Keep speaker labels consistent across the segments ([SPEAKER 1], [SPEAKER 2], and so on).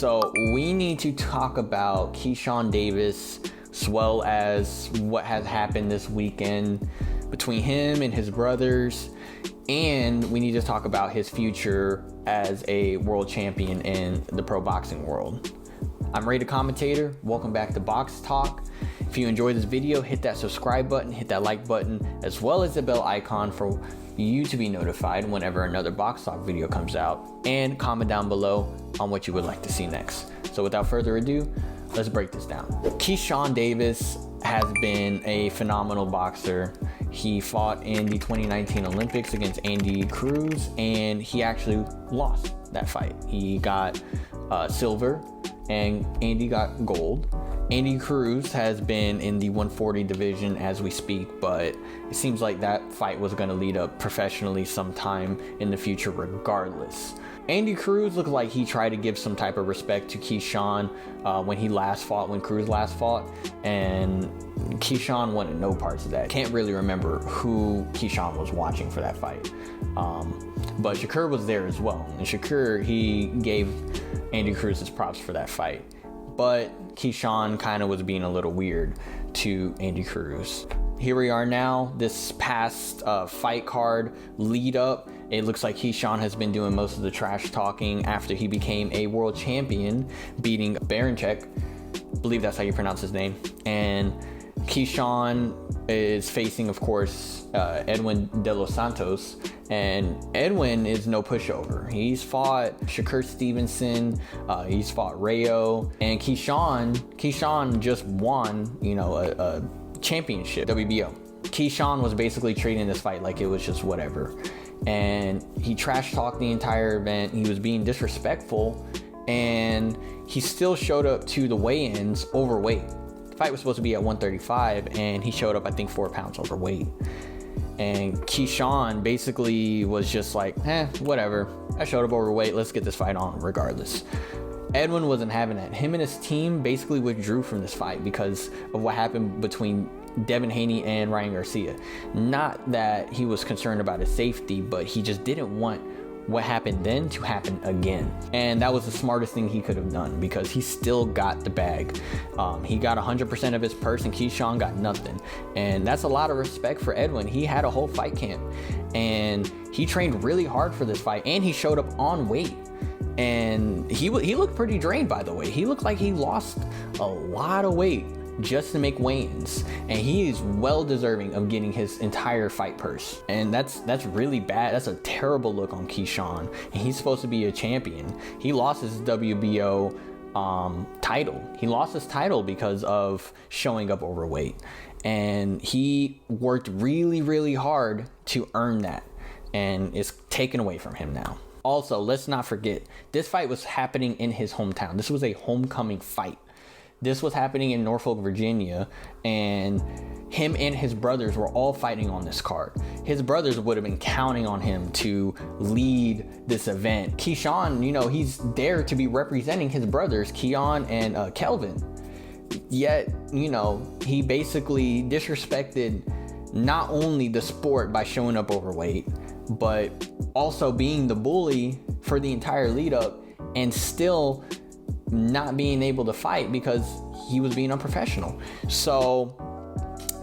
[SPEAKER 1] So we need to talk about Keyshawn Davis, as well as what has happened this weekend between him and his brothers. And we need to talk about his future as a world champion in the pro boxing world. I'm Ray the Commentator. Welcome back to Box Talk. If you enjoyed this video, hit that subscribe button, hit that like button, as well as the bell icon for you to be notified whenever another Box Talk video comes out. And comment down below on what you would like to see next. So without further ado, let's break this down. Keyshawn Davis has been a phenomenal boxer. He fought in the 2019 Olympics against Andy Cruz, and he actually lost that fight. He got silver, and Andy got gold. Andy Cruz has been in the 140 division as we speak, but it seems like that fight was going to lead up professionally sometime in the future regardless. Andy Cruz looked like he tried to give some type of respect to Keyshawn when Cruz last fought, and Keyshawn wanted no parts of that. Can't really remember who Keyshawn was watching for that fight, but Shakur was there as well, and Shakur, he gave Andy Cruz his props for that fight. But Keyshawn kind of was being a little weird to Andy Cruz. Here we are now, this past fight card lead up. It looks like Keyshawn has been doing most of the trash talking after he became a world champion, beating Baranchek. I believe that's how you pronounce his name. And Keyshawn is facing, of course, Edwin De Los Santos. And Edwin is no pushover. He's fought Shakur Stevenson, he's fought Rayo, and Keyshawn just won, a championship, WBO. Keyshawn was basically treating this fight like it was just whatever. And he trash talked the entire event. He was being disrespectful, and he still showed up to the weigh-ins overweight. The fight was supposed to be at 135, and he showed up, I think, 4 pounds overweight. And Keyshawn basically was just like, whatever. I showed up overweight. Let's get this fight on regardless. Edwin wasn't having that. Him and his team basically withdrew from this fight because of what happened between Devin Haney and Ryan Garcia. Not that he was concerned about his safety, but he just didn't want what happened then to happen again. And that was the smartest thing he could have done, because he still got the bag. He got 100% of his purse, and Keyshawn got nothing. And that's a lot of respect for Edwin. He had a whole fight camp, and he trained really hard for this fight, and he showed up on weight. And he looked pretty drained, by the way. He looked like he lost a lot of weight just to make weigh-ins, and he is well deserving of getting his entire fight purse. And that's really bad. That's a terrible look on Keyshawn, and he's supposed to be a champion. He lost his WBO title. He lost his title because of showing up overweight, and he worked really hard to earn that, and it's taken away from him now. Also, let's not forget, this fight was happening in his hometown. This was a homecoming fight. This was happening in Norfolk, Virginia, and him and his brothers were all fighting on this card. His brothers would have been counting on him to lead this event. Keyshawn, he's there to be representing his brothers, Keon and Kelvin. Yet, he basically disrespected not only the sport by showing up overweight, but also being the bully for the entire lead up, and still not being able to fight because he was being unprofessional. So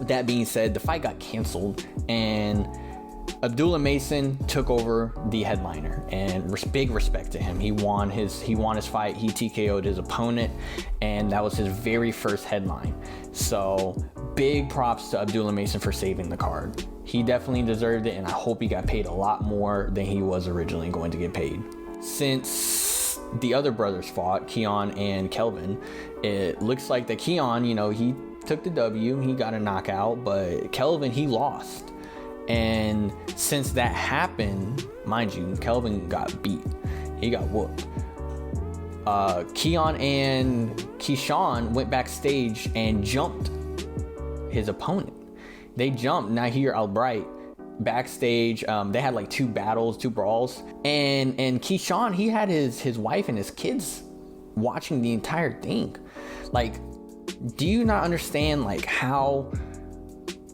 [SPEAKER 1] that being said, the fight got canceled, and Abdullah Mason took over the headliner, and big respect to him. He won his fight. He TKO'd his opponent, and that was his very first headline. So big props to Abdullah Mason for saving the card. He definitely deserved it, and I hope he got paid a lot more than he was originally going to get paid. Since the other brothers fought, Keon and Kelvin, it looks like that Keon, he took the W, he got a knockout, but Kelvin, he lost. And since that happened, mind you, Kelvin got beat. He got whooped. Keon and Keyshawn went backstage and jumped his opponent. They jumped Nahir Albright backstage. They had like two brawls, and Keyshawn, he had his wife and his kids watching the entire thing. Like, do you not understand like how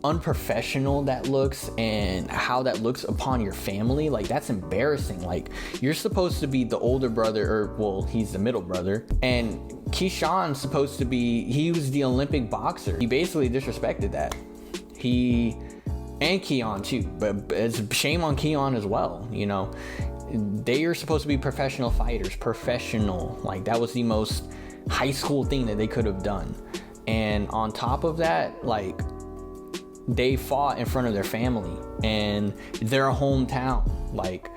[SPEAKER 1] unprofessional that looks, and how that looks upon your family. Like, that's embarrassing. Like, you're supposed to be the older brother, or well, he's the middle brother, and Keyshawn's supposed to be, he was the Olympic boxer. He basically disrespected that. And Keon too, but it's shame on Keon as well. You know, they are supposed to be professional fighters, professional. Like, that was the most high school thing that they could have done. And on top of that, like, they fought in front of their family, and their hometown, like,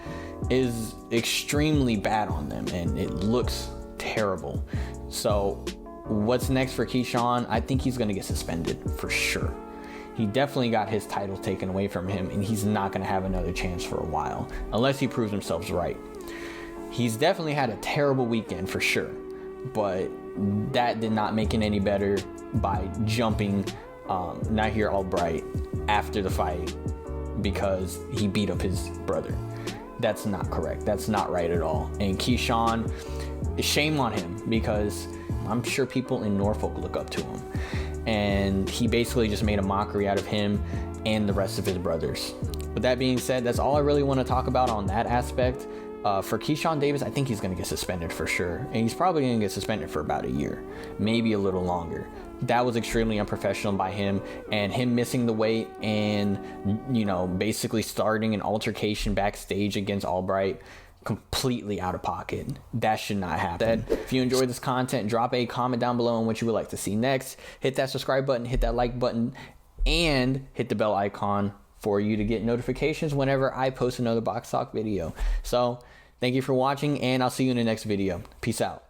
[SPEAKER 1] is extremely bad on them, and it looks terrible. So what's next for Keyshawn? I think he's going to get suspended for sure. He definitely got his title taken away from him, and he's not going to have another chance for a while unless he proves himself right. He's definitely had a terrible weekend for sure, but that did not make it any better by jumping Nahir Albright after the fight because he beat up his brother. That's not correct. That's not right at all. And Keyshawn, shame on him, because I'm sure people in Norfolk look up to him. And he basically just made a mockery out of him and the rest of his brothers. With that being said, that's all I really want to talk about on that aspect. For Keyshawn Davis, I think he's going to get suspended for sure. And he's probably going to get suspended for about a year, maybe a little longer. That was extremely unprofessional by him, and him missing the weight and, you know, basically starting an altercation backstage against Albright, completely out of pocket. That should not happen. If you enjoyed this content, drop a comment down below on what you would like to see next. Hit that subscribe button, hit that like button, and hit the bell icon for you to get notifications whenever I post another Box Talk video. So thank you for watching, and I'll see you in the next video. Peace out.